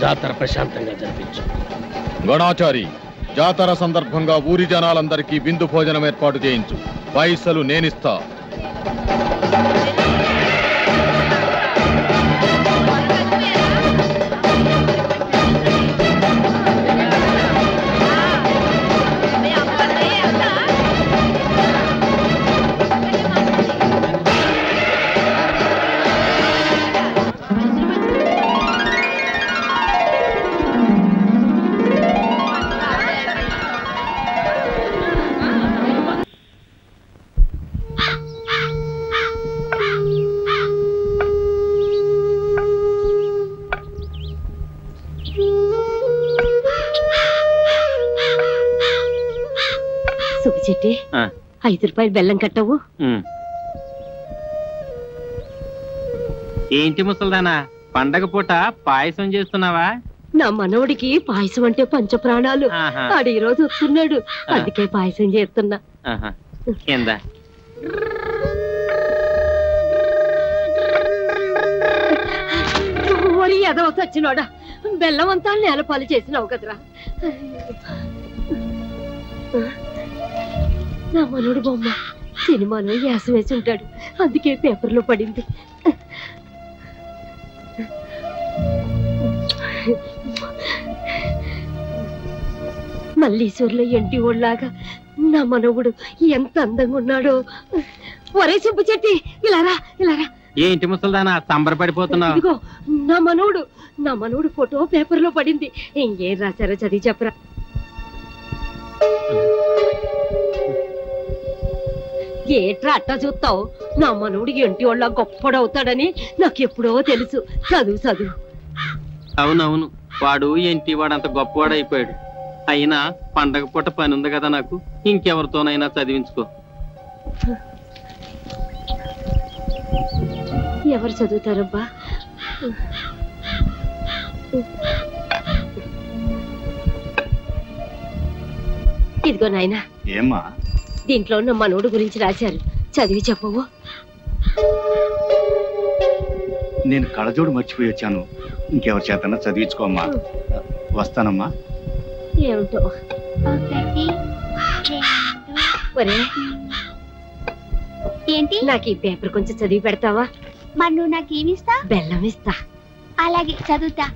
జాతర ప్రశాంతంగా జరిపించు. గణాచారి, జాతర సందర్భంగా ఊరి జనాలందరికీ విందు భోజనం ఏర్పాటు చేయించు. పైసలు నేనిస్తా. సుబ్బిచెట్టి, 5 రూపాయలు బెల్లం కట్టవు. ఏంటి ముసల్దానా, పండగ పూట పాయసం చేస్తున్నావా? నా మనవడికి పాయసం అంటే పంచప్రాణాలు. ఆడు ఈ రోజు వస్తున్నాడు, అందుకే పాయసం చేస్తున్నా. కింద ఒరి ఎదవ సచ్చినోడా, బెల్లం అంతా నేలపాలు చేసినావు కదరా. నా మనోడు బొమ్మ సినిమాలో యాస వేసి ఉంటాడు, అందుకే పేపర్లో పడింది. మల్లీశ్వర్లో ఎంటి ఓళ్ళలాగా నా మనవుడు ఎంత అందంగా ఉన్నాడో. ఒరే సుబ్బుచెట్టి, ఇలారా ఇలారా. ఏంటి ముసల్దానా సంబరపడిపోతున్నావు? ఇదిగో నా మనవుడు ఫోటో పేపర్లో పడింది. ఇంకేం రాశారో చదివి చెప్పరా. ఏట్రా అట్టా చూస్తావు? నా మనవుడు ఎంటి వాళ్ళ గొప్పడవుతాడని నాకెప్పుడో తెలుసు. చదువు. అవునవును, వాడు ఏంటి వాడంత గొప్పవాడు అయిపోయాడు. అయినా పండగ పూట పని ఉంది కదా నాకు, ఇంకెవరితోనైనా చదివించుకో. ఎవరు చదువుతారబ్బా? ఇదిగో నాయనా. ఏమ్మా? దీంట్లో నా మనోడు గురించి రాశారు, చదివి చెప్పవు. నేను కళ్ళజోడు మర్చిపోయి వచ్చాను, ఇంకెవరి చేతన్నా చదివించుకోమ్మా. వస్తానమ్మా. ఏమిటో ఏంటి? నాకు ఈ పేపర్ కొంచెం చదివి పెడతావా? మరి నువ్వు నాకేమిస్తా? బెల్లం ఇస్తా. అలాగే, చదువుతా.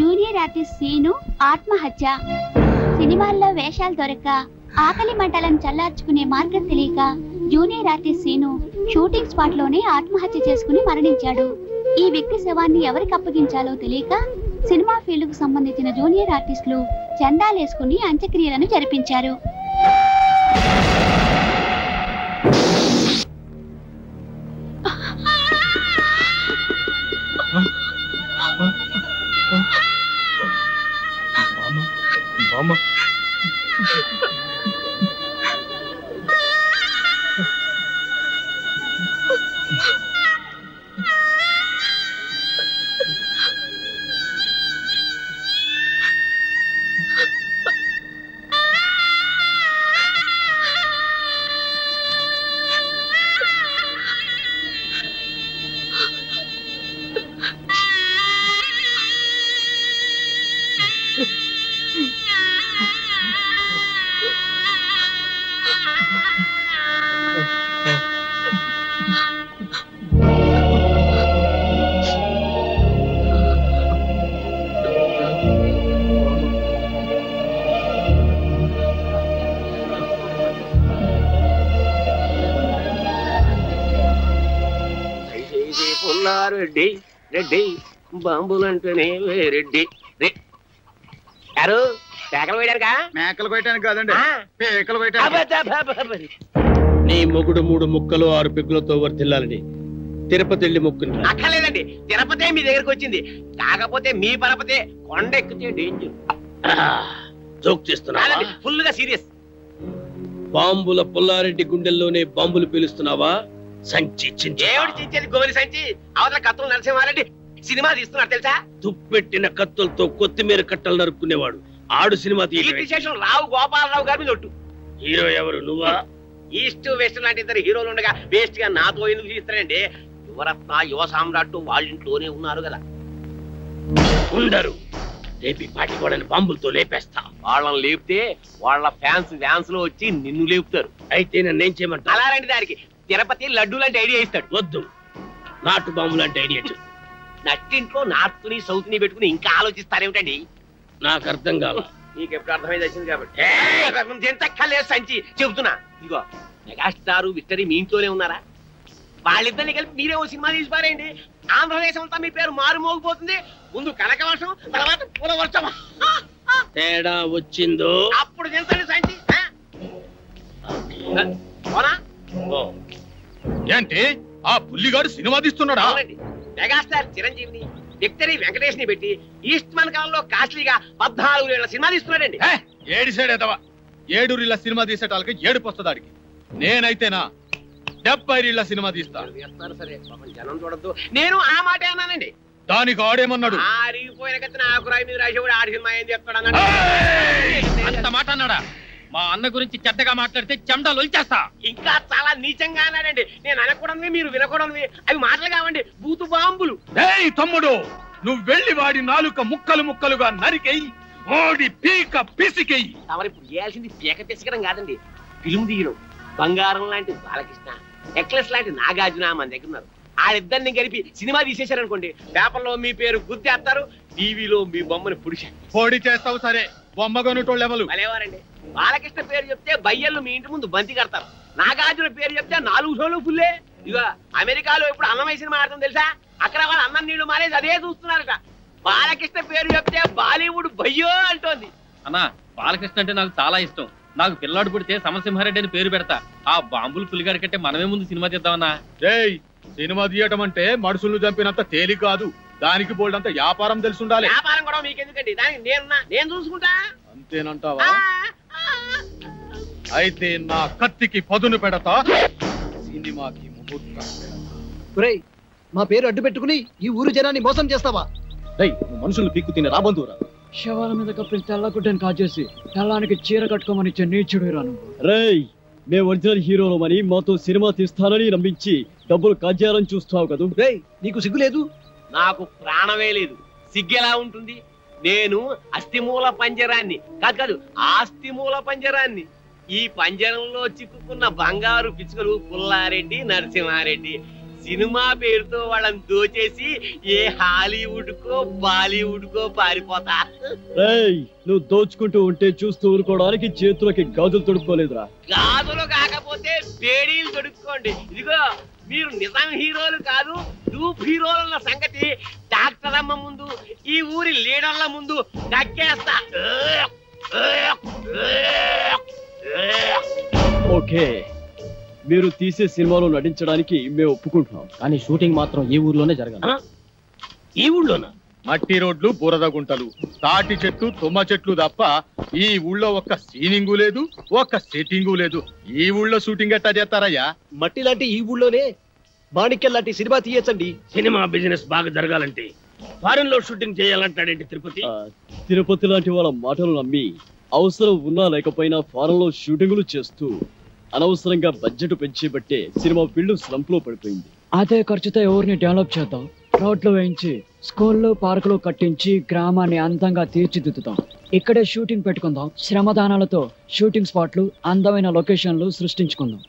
జూనియర్ ఆర్టిస్ట్ సీను ఆత్మహత్య. సినిమాల్లో వేషాలు దొరక్క ఆకలి మంటలను చల్లార్చుకునే మార్గం తెలియక junior artist scene shooting spot లోనే ఆత్మహత్య చేసుకుని మరణించాడు. ఈ వ్యక్తి శవాన్ని ఎవరికి అప్పగించాలో తెలియక సినిమా ఫీల్డ్ కు సంబంధించిన జూనియర్ ఆర్టిస్టులు చందాలేసుకుని అంత్యక్రియలను జరిపించారు. రెడ్డి రెడ్డి బాంబులంటేనే రెడ్డి యారు కేకలు వేయడానికా? మేకలు కొయ్యడానికి కాదండి, పేకలు కొయ్యడానికి. నీ మొగుడు 3 ముక్కలు 6 పెగ్గులతో వర్తిల్లాలని తిరుపతి వెళ్ళి మొక్కుని. అక్కర్లేదండి, తిరుపతి మీ దగ్గరకు వచ్చింది. కాకపోతే మీ పరపతే కొండ ఎక్కితే డేంజర్. జోక్ చేస్తున్నావా? ఫుల్ గా సీరియస్. బాంబుల పుల్లారెడ్డి గుండెల్లోనే బాంబులు పీలుస్తున్నావా? సంచి ఏమిటి చించేది? గోలి సంచి. అవతల కత్తులు నరసింహారెడ్డి సినిమా తీస్తున్నారు తెలుసా? తుప్పెట్టిన కత్తులతో కొత్తిమీర కట్టలు నరుక్కునేవాడు ఆడు సినిమా రావు గోపాలరావు గారి మీద ఒట్టు. హీరో ఎవరు? నువ్వా? ఈస్ట్ వెస్ట్ లాంటి ఇద్దరు హీరోలు ఉండగా వేస్ట్ గా నాతో ఎందుకు చేస్తారండి? యువరత్న యువ సామ్రాట్ వాళ్ళ ఇంట్లోనే ఉన్నారు కదా. ఉండరు, రేపి పాటి కూడా బాంబులతో లేపేస్తా. వాళ్ళని లేపితే వాళ్ళ ఫ్యాన్స్ లో వచ్చి నిన్ను లేపుతారు. అయితే నన్నేం చేయమంటా? అలా రండి, దానికి తిరుపతి లడ్డు లాంటి ఐడియా ఇస్తాడు. వద్దు, నాటు బాంబు లాంటి ఐడియా. నట్టింట్లో నార్త్ ని సౌత్ ని పెట్టుకుని ఇంకా ఆలోచిస్తారేమిటండి? నాకు అర్థం కాదు. నీకు ఎప్పుడు అర్థమైంది వచ్చింది కాబట్టి ఎంతక్కర్లేదు సంచి చెబుతున్నా. ఇదిగో మెగాస్టార్ విక్టరీ మీ ఇంట్లోనే ఉన్నారా? వాళ్ళిద్దరిని కలిపి మీరే ఓ సినిమా తీసి పారేయండి. ఆంధ్రదేశం అంతా మీ పేరు మారుమోగిపోతుంది. ముందు కనక వర్షం, తర్వాత పూల వర్షం. తేడా వచ్చిందో అప్పుడు తెలుసండి సంచి. ఏంటి ఆ పుల్లిగాడు సినిమా తీస్తున్నాడా? మెగాస్టార్ చిరంజీవిని విక్టరీ వెంకటేష్ ని పెట్టి ఈస్ట్ మన కాలంలో కాస్ట్లీగా 14 ఏళ్ల సినిమా తీస్తున్నాడండి. ఏడు సైడ్ ఎదవా, 7 రీళ్ల సినిమా తీసేటాలకి ఏడుపు వస్తుందాడికి. నేనైతేనా 70 రీళ్ల సినిమా తీస్తా. సరే జనం చూడద్దు, నేను ఆ మాట అన్నానండి. దానికి ఆడేమన్నాడు? ఆరిగిపోయిన కత్తిన ఆకురాయి మీద రాసేవాడు ఆడి సినిమా ఏం చెప్తాడు? అంత మాట అన్నాడా? మా అన్న గురించి చెడ్డగా మాట్లాడితే చెమటలు వచ్చేస్తా. ఇంకా చాలా నీచంగా అన్నాడండి. నేను అనకూడనివి మీరు వినకూడనివి అవి మాటలు కావండి, బూతు బాంబులు. ఏయ్ తమ్ముడు, నువ్వు వెళ్ళి వాడి నాలుక ముక్కలు ముక్కలుగా నరికెయ్యి, ఓడి పీక పిసికెయ్యి. తమరు ఇప్పుడు చేయాల్సింది పీక పిసకడం కాదండి, ఫిల్మ్ తీయడం. బంగారం లాంటి బాలకృష్ణ, నెక్లెస్ లాంటి నాగార్జున మన దగ్గర ఉన్నారు. వాళ్ళిద్దరిని కలిపి సినిమా తీసేశారనుకోండి, పేపర్లో మీ పేరు గుర్తేస్తారు, టీవీలో మీ బొమ్మని పొడి చేస్తావు. సరే, బొమ్మ కొనుటోళ్ళు ఎవరు? భలేవారండి. బాలకృష్ణ పేరు చెప్తే బయ్యళ్ళు మీ ఇంటి ముందు బంతి కడతారు. నాగార్జున పేరు చెప్తే 4 షోలు ఫుల్లే. ఇక అమెరికాలో ఇప్పుడు అన్నమయ్య సినిమా ఆడుతుంది తెలుసా? అక్కడ వాళ్ళు అన్నం నీళ్లు మానేసి అదే చూస్తున్నారట. బాలకృష్ణ పేరు చెప్తే బాలీవుడ్ భయ్యో అంటోంది. అన్నా, బాలకృష్ణ అంటే నాకు చాలా ఇష్టం. నాకు పిల్లాడు పుడితే సమసింహారెడ్డి అని పేరు పెడతా. ఆ బాంబులు పులిగాడి కంటే మనమే ముందు సినిమా తీద్దామన్నా. ఏయ్, సినిమా తీయటం అంటే మనుషులు చంపినంత తేలిక కాదు. దానికి బోల్డంత వ్యాపారం తెలిసి ఉండాలి. వ్యాపారం కూడా మీకెందుకండి, దానికి నేను చూసుకుంటా. అంతేనంటావా? అయితే నా కత్తికి పదును పెడతా, సినిమాకి ముహూర్తం. మా పేరు అడ్డు పెట్టుకుని ఈ ఊరు జనాన్ని మోసం చేస్తావా? మనుషులు పీక్కు తినే రాబందురా. శవాల మీద కప్పిన తెల్లగుడ్డని కాజేసి తెల్లానికి చీర కట్టుకోమని ఇచ్చే నీచుడు రాను. రేయ్, మేము ఒరిజినల్ హీరోలమని మాతో సినిమా తీస్తానని నమ్మించి డబ్బులు కాజేయాలని చూస్తావు కదా? రేయ్, నీకు సిగ్గు లేదు? నాకు ప్రాణమే లేదు, సిగ్గెలా ఉంటుంది? నేను అస్థిమూల పంజరాన్ని కాదు, ఆస్తిమూల పంజరాన్ని. ఈ పంజరంలో చిక్కుకున్న బంగారు పిచ్చుకలు పుల్లారెడ్డి, నరసింహారెడ్డి. సినిమా పేరుతో వాళ్ళని దోచేసి ఏ హాలీవుడ్ కో బాలీవుడ్ కో పారిపోతా. రేయ్, నువ్వు దోచుకుంటూ ఉంటే చూస్తూ ఊరుకోవడానికి చేతులకి గాజులు తొడుక్కోలేదురా. గాజులు కాకపోతే బేడీలు తొడుక్కోండి. ఇదిగో, మీరు నిజం హీరోలు కాదు, డూప్ హీరోలన్న సంగతి డాక్టర్ అమ్మ ముందు, ఈ ఊరి లీడర్ల ముందు దక్కేస్తా. ఓకే, మీరు తీసే సినిమాలో నటించడానికి మేము ఒప్పుకుంటున్నాం, కానీ షూటింగ్ మాత్రం ఈ ఊర్లోనే జరగాలి. ఈ ఊళ్ళోనా? మట్టి రోడ్లు, బురద గుంటలు, తాటి చెట్లు, తుమ్మ చెట్లు తప్ప ఈ ఊళ్ళో ఒక్క సీనింగు లేదు, ఒక్క సెట్టింగు లేదు. ఈ ఊళ్ళో షూటింగ్ ఎట్టా చేస్తారయ్యా? మట్టి లాంటి ఈ ఊళ్ళోనే మాణిక్యం లాంటి సినిమా తీయచ్చండి. సినిమా బిజినెస్ బాగా జరగాలంటే ఫారెన్ లో షూటింగ్ చేయాలంటాడేంటి తిరుపతి? తిరుపతి లాంటి వాళ్ళ మాటలు నమ్మి అవసరం ఉన్నా లేకపోయినా ఫారెన్ లో షూటింగులు చేస్తూ అనవసరంగా బడ్జెట్ పెంచేబట్టే సినిమా ఫీల్డ్ స్లంప్ లో పడిపోయింది. అదే ఖర్చుతో ఎవరిని డెవలప్ చేద్దాం, రోడ్లు వేయించి స్కూళ్ళు పార్కులు కట్టించి గ్రామాన్ని అందంగా తీర్చిదిద్దుతాం. ఇక్కడే షూటింగ్ పెట్టుకుందాం. శ్రమదానాలతో షూటింగ్ స్పాట్లు, అందమైన లొకేషన్లు సృష్టించుకుందాం.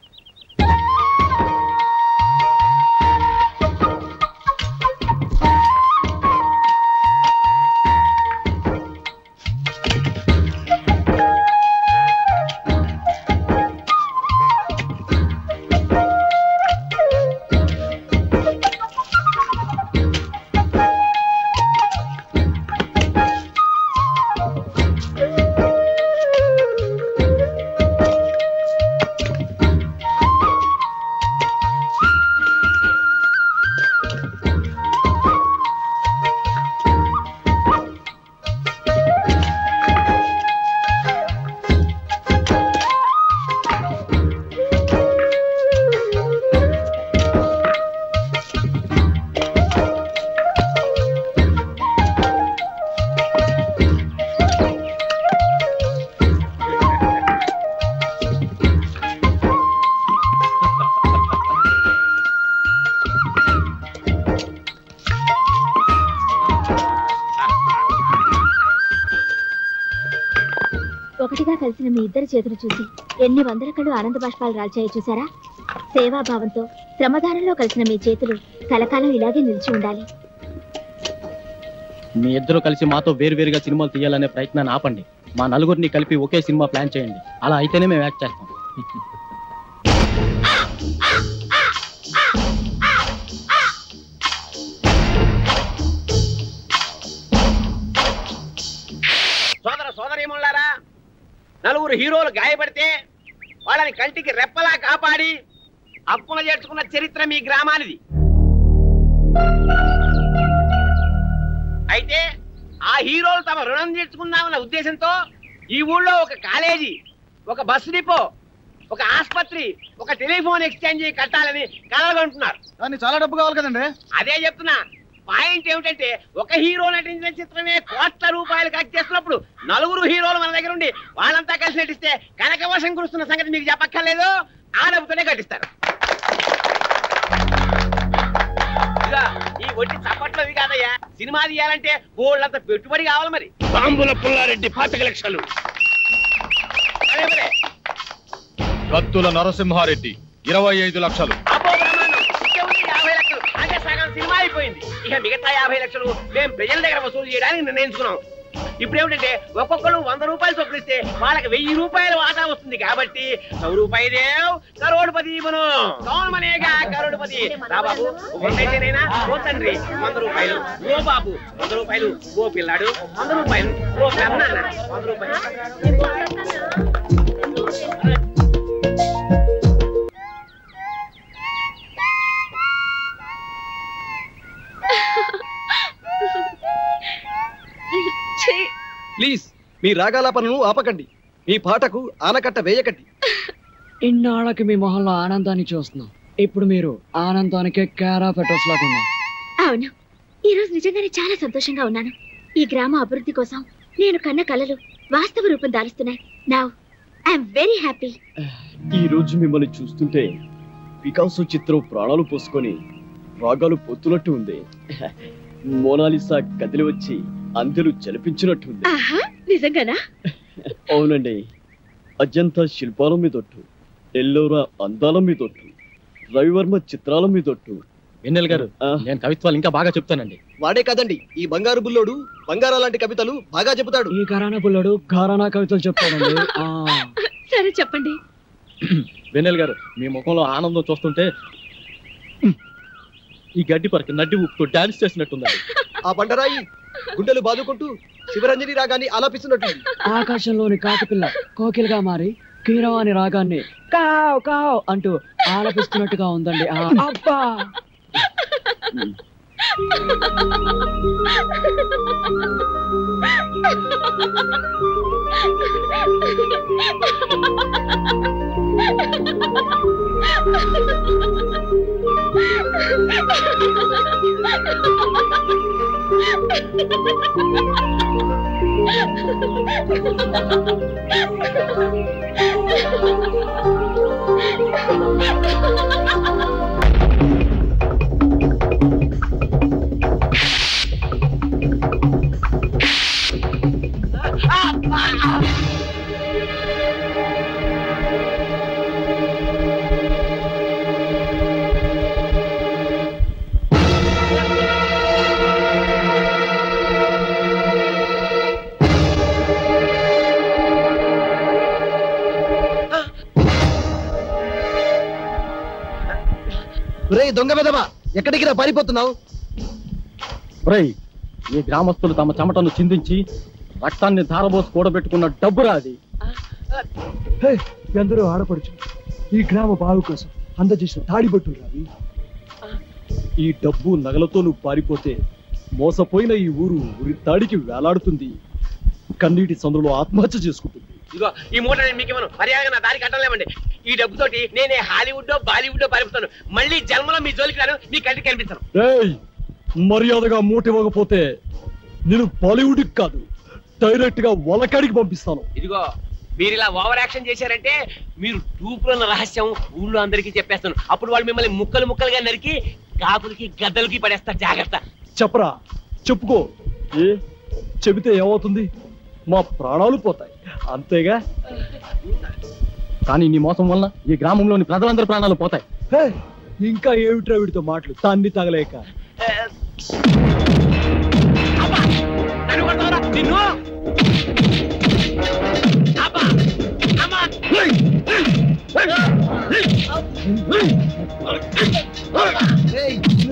ఒకటిగా కలిసిన మీ ఇద్దరి చేతులు చూసి ఎన్ని వందల కళ్ళు ఆనంద బాష్పాలు రాల్చాయో చూసారా? సేవాభావంతో శ్రమదానంలో కలిసిన మీ చేతులు కలకాలం ఇలాగే నిలిచి ఉండాలి. మీ ఇద్దరు కలిసి మాతో వేరువేరుగా సినిమాలు తీయాలనే ప్రయత్నాన్ని ఆపండి. మా నలుగురిని కలిపి ఒకే సినిమా ప్లాన్ చేయండి. అలా అయితేనే మేము యాక్ట్ చేస్తాం. సోదర సోదరీమణులారా, నలుగురు హీరోలు గాయపడితే వాళ్ళని కంటికి రెప్పలా కాపాడి అప్పున చేర్చుకున్న చరిత్ర మీ గ్రామానిది. అయితే ఆ హీరోలు తమ రుణం తీర్చుకున్నామన్న ఉద్దేశంతో ఈ ఊళ్ళో ఒక కాలేజీ, ఒక బస్సు డిపో, ఒక ఆసుపత్రి, ఒక టెలిఫోన్ ఎక్స్చేంజ్ కట్టాలని కలగంటున్నారు. కానీ చాలా డబ్బు కావాలి కదండి. అదే చెప్తున్నా. పాయింట్ ఏమిటంటే ఒక హీరో నటించిన చిత్రమే కోట్ల రూపాయలు కలెక్ట్ చేస్తున్నప్పుడు నలుగురు హీరోలు మన దగ్గర ఉండి వాళ్ళంతా కలిసి నటిస్తే కనకవర్షం కురుస్తున్న సంగతి మీకు చెప్పక్కర్లేదు. ఆ డబ్బుతోనే కట్టిస్తారు. ఇక ఈ ఒట్టి చప్పట్లవి కాదయ్యా, సినిమా తీయాలంటే బోళ్ళంత పెట్టుబడి కావాలి. మరి బాంబుల పుల్లారెడ్డి 25 లక్షలు, కత్తుల నరసింహారెడ్డి 25 లక్షలు, అబ్బో బ్రహ్మాండం, 50 లక్షలు అంటే సగం సినిమా అయిపోయింది. ఇక మిగతా 50 లక్షలు మేము ప్రజల దగ్గర వసూలు చేయడానికి నిర్ణయించుకున్నాం. ఇప్పుడు ఏమిటంటే ఒక్కొక్కరు 100 రూపాయలు చొప్పులు ఇస్తే వాళ్ళకి 1000 రూపాయలు వాటా వస్తుంది. కాబట్టి 100 రూపాయి దేవ్ కరోడ్పతి ఇవ్వను. కౌన్ మనేగా కరోడ్పతి. రా బాబు, ఒకటైతేనైనా ఓ తండ్రి 100 రూపాయలు, ఓ బాబు 100 రూపాయలు, ఓ పిల్లాడు 100 రూపాయలు, ఓ కన్న 100 రూపాయలు. ప్లీజ్ మీ రాగాలాపనను ఆపకండి. మీ పాటకు ఆనకట్ట వేయకండి. ఇన్నాళ్ళకి మీ మొహంలో ఆనందాన్ని చూస్తున్నాం. ఇప్పుడు మీరు ఆనందానికి కేరా ఫెటోస్ లాగా ఉన్నారు. అవును, ఈ రోజు నిజంగానే చాలా సంతోషంగా ఉన్నాను. ఈ గ్రామ అభివృద్ధి కోసం నేను కన్న కలలు వాస్తవ రూపం దాలుస్తున్నాయి. Now I'm very happy. ఈ రోజు మిమ్మల్ని చూస్తుంటే పికాసో చిత్రం ప్రాణాలు పోసుకొని రాగాలు పొత్తునట్టు ఉంది. మోనాలిసా కదిలి వచ్చి అందరూ చలిపించినట్టుంది. నిజంగానా? అవునండి. అజంతా శిల్పాల మీదొట్టు, ఎల్లోరా అందాల మీదొట్టు, రవివర్మ చిత్రాల మీదొట్టు. వెన్నెల గారు, నేను కవిత్వాలు ఇంకా బాగా చెప్తానండి. వాడే కాదండి, ఈ బంగారు బుల్లోడు బంగారా లాంటి కవితలు బాగా చెబుతాడు. ఈ ఘరానా బుల్లోడు ఘరానా కవితలు చెప్తాడండి. సరే చెప్పండి. వెన్నెల గారు, మీ ముఖంలో ఆనందం చూస్తుంటే ఈ గడ్డి పరక నడ్డి ఉప్పుతో డాన్స్ చేసినట్టుందండి. ఆ బండరాయి గుండెలు బాదుకుంటూ శివరంజని రాగాన్ని ఆలాపిస్తున్నట్టు ఆకాశంలోని కాకిపిల్ల కోకిలుగా మారి కీరవాణి రాగాన్ని కావ్ కావ్ అంటూ ఆలపిస్తున్నట్టుగా ఉందండి. అబ్బా, దొంగ పెదవా, ఎక్కడికి రా పారిపోతున్నావు? ఈ గ్రామస్తులు తమ చెమటను చిందించి రక్తాన్ని ధారబోసి కూడబెట్టుకున్న డబ్బురా అది. ఎందరో ఆడపడుచు ఈ గ్రామ బాగు కోసం అందజేసిన తాడిబొట్టులు రావి. ఈ డబ్బు నగలతో నువ్వు పారిపోతే మోసపోయిన ఈ ఊరు ఉరి తాడికి వేలాడుతుంది. కన్నీటి సందులో ఆత్మహత్య చేసుకుంటుంది. ఇదిగో ఈ మూట నేను మీకు ఇవ్వను. మర్యాదగా నా దారి కట్టలేమండి. ఈ డబ్బుతోటి నేనే హాలీవుడ్ బాలీవుడ్ పారిపోతాను. మళ్ళీ జన్మలో మీ జోలికి రాను, మీ కంటికి కనిపించను. మర్యాదగా మూట ఇవ్వకపోతే నేను బాలీవుడ్ కాదు, డైరెక్ట్ గా వలకాడికి పంపిస్తాను. ఇదిగో మీరు ఇలా ఓవర్ యాక్షన్ చేశారంటే మీరు టూపులున్న రహస్యం ఊళ్ళో అందరికీ చెప్పేస్తాను. అప్పుడు వాళ్ళు మిమ్మల్ని ముక్కలు ముక్కలుగా నరికి కాకులకి గద్దలకి పడేస్తారు. జాగ్రత్త. చెప్పరా, చెప్పుకో. చెబితే ఏమవుతుంది? మా ప్రాణాలు పోతాయి. అంతేగా. కానీ నీ మోసం వల్ల ఈ గ్రామంలోని ప్రజలందరి ప్రాణాలు పోతాయి. ఇంకా ఏమిట్రా వీడితో మాటలు తాన్ని తగలేక.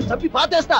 చంపి పాతేస్తా.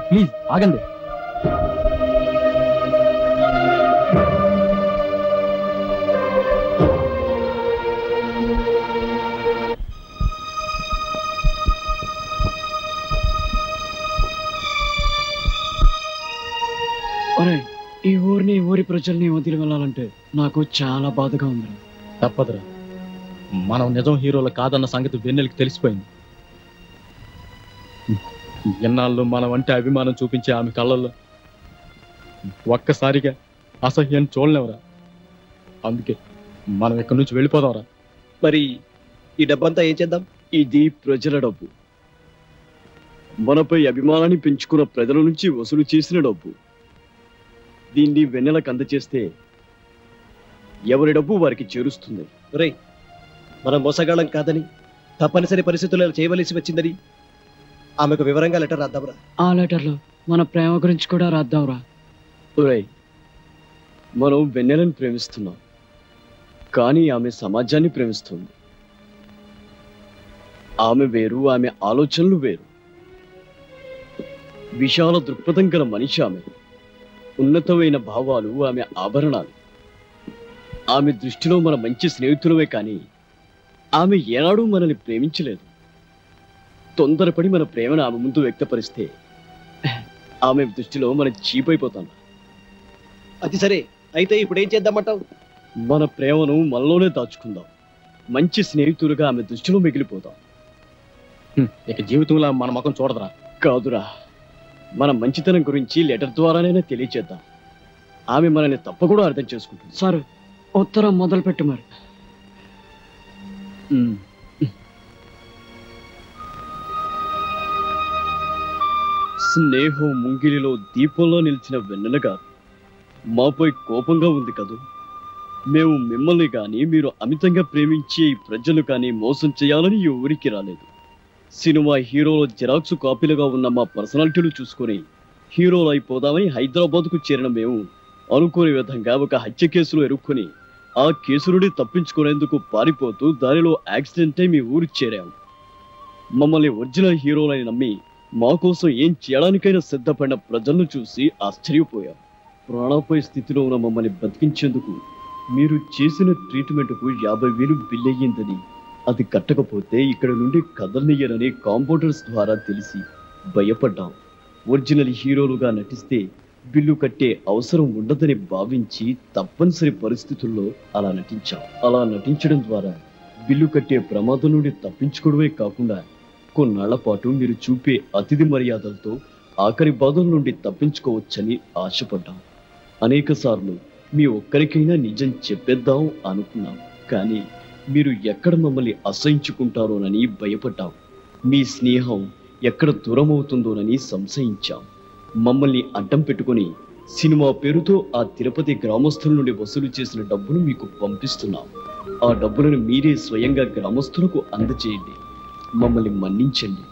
ప్లీజ్ ఆగండి. ఈ ఊరిని ఊరి ప్రజల్ని వదిలి వెళ్ళాలంటే నాకు చాలా బాధగా ఉందిరా. తప్పదురా, మనం నిజం హీరోలు కాదన్న సంగతి వెన్నెలకి తెలిసిపోయింది. ఎన్నాళ్ళు మనం అంటే అభిమానం చూపించే ఆమె కళ్ళల్లో ఒక్కసారిగా అసహ్యం చూడలేవురా. అందుకే మనం ఇక్కడి నుంచి వెళ్ళిపోదాంరా. మరి ఈ డబ్బంతా ఏం చేద్దాం? ఇది ప్రజల డబ్బు, మనపై అభిమానాన్ని పెంచుకున్న ప్రజల నుంచి వసూలు చేసిన డబ్బు. దీన్ని వెన్నెలకు అందచేస్తే ఎవరి డబ్బు వారికి చేరుస్తుంది. ఒరేయ్, మనం మోసగాళ్ళం కాదని, తప్పనిసరి పరిస్థితుల్లో చేయవలసి వచ్చిందని ఆమెకు వివరంగా లెటర్ రాద్దాంరా. ఆ లెటర్లో మన ప్రేమ గురించి కూడా రాద్దాంరా. ఒరేయ్, మనం వెన్నెలను ప్రేమిస్తున్నాం, కానీ ఆమె సమాజాన్ని ప్రేమిస్తుంది. ఆమె వేరు, ఆమె ఆలోచనలు వేరు. విశాల దృక్పథం గల మనిషి ఆమె. ఉన్నతమైన భావాలు ఆమె ఆభరణాలు. ఆమె దృష్టిలో మన మంచి స్నేహితులమే కానీ ఆమె ఏనాడూ మనల్ని ప్రేమించలేదు. తొందరపడి మన ప్రేమను ఆమె ముందు వ్యక్తపరిస్తే ఆమె దృష్టిలో మనం చీపైపోతాం. అది సరే, అయితే ఇప్పుడు ఏం చేద్దామంటావు? మన ప్రేమను మనలోనే దాచుకుందాం. మంచి స్నేహితులుగా ఆమె దృష్టిలో మిగిలిపోతాం. ఇక జీవితంలో మన ముఖం చూడదురా. కాదురా, మన మంచితనం గురించి లెటర్ ద్వారానైనా తెలియచేద్దాం. ఆమె మనల్ని తప్పకుండా అర్థం చేసుకుంటుంది. సరే, ఉత్తరం మొదలు పెట్టు మరి. స్నేహం ముంగిలిలో దీపంలో నిలిచిన వెన్నెలగా మాపై కోపంగా ఉంది కదూ. మేము మిమ్మల్ని కానీ మీరు అమితంగా ప్రేమించే ఈ ప్రజలు కానీ మోసం చేయాలని ఈ ఊరికి రాలేదు. సినిమా హీరోలో జిరాక్స్ కాపీలుగా ఉన్న మా పర్సనాలిటీలు చూసుకొని హీరోలు అయిపోదామని హైదరాబాద్కు చేరిన మేము అనుకోని విధంగా ఒక హత్య కేసులో ఎరుక్కొని ఆ కేసు నుండి తప్పించుకునేందుకు పారిపోతూ దానిలో యాక్సిడెంట్ అయి మీ ఊరు చేరాము. మమ్మల్ని ఒరిజినల్ హీరోలని నమ్మి మా కోసం ఏం చేయడానికైనా సిద్ధపడిన ప్రజలను చూసి ఆశ్చర్యపోయాం. ప్రాణాపాయ స్థితిలో ఉన్న మమ్మల్ని బతికించేందుకు మీరు చేసిన ట్రీట్మెంట్కు 50,000 బిల్ అయ్యిందని, అది కట్టకపోతే ఇక్కడ నుండి కదలనియ్యరని కాంపౌండర్స్ ద్వారా తెలిసి భయపడ్డాం. ఒరిజినల్ హీరోలుగా నటిస్తే బిల్లు కట్టే అవసరం ఉండదని భావించి తప్పనిసరి పరిస్థితుల్లో అలా నటించాం. అలా నటించడం ద్వారా బిల్లు కట్టే ప్రమాదం నుండి తప్పించుకోవడమే కాకుండా కొన్నాళ్ల పాటు మీరు చూపే అతిథి మర్యాదలతో ఆఖరి బాధల నుండి తప్పించుకోవచ్చని ఆశపడ్డాం. అనేక సార్లు మీ ఒక్కరికైనా నిజం చెప్పేద్దాం అనుకున్నాం, కానీ మీరు ఎక్కడ మమ్మల్ని అసహించుకుంటారోనని భయపడ్డాం. మీ స్నేహం ఎక్కడ దూరం అవుతుందోనని సంశయించాం. మమ్మల్ని అడ్డం పెట్టుకుని సినిమా పేరుతో ఆ తిరుపతి గ్రామస్తుల నుండి వసూలు చేసిన డబ్బును మీకు పంపిస్తున్నాం. ఆ డబ్బులను మీరే స్వయంగా గ్రామస్తులకు అందజేయండి. మమ్మల్ని మన్నించండి.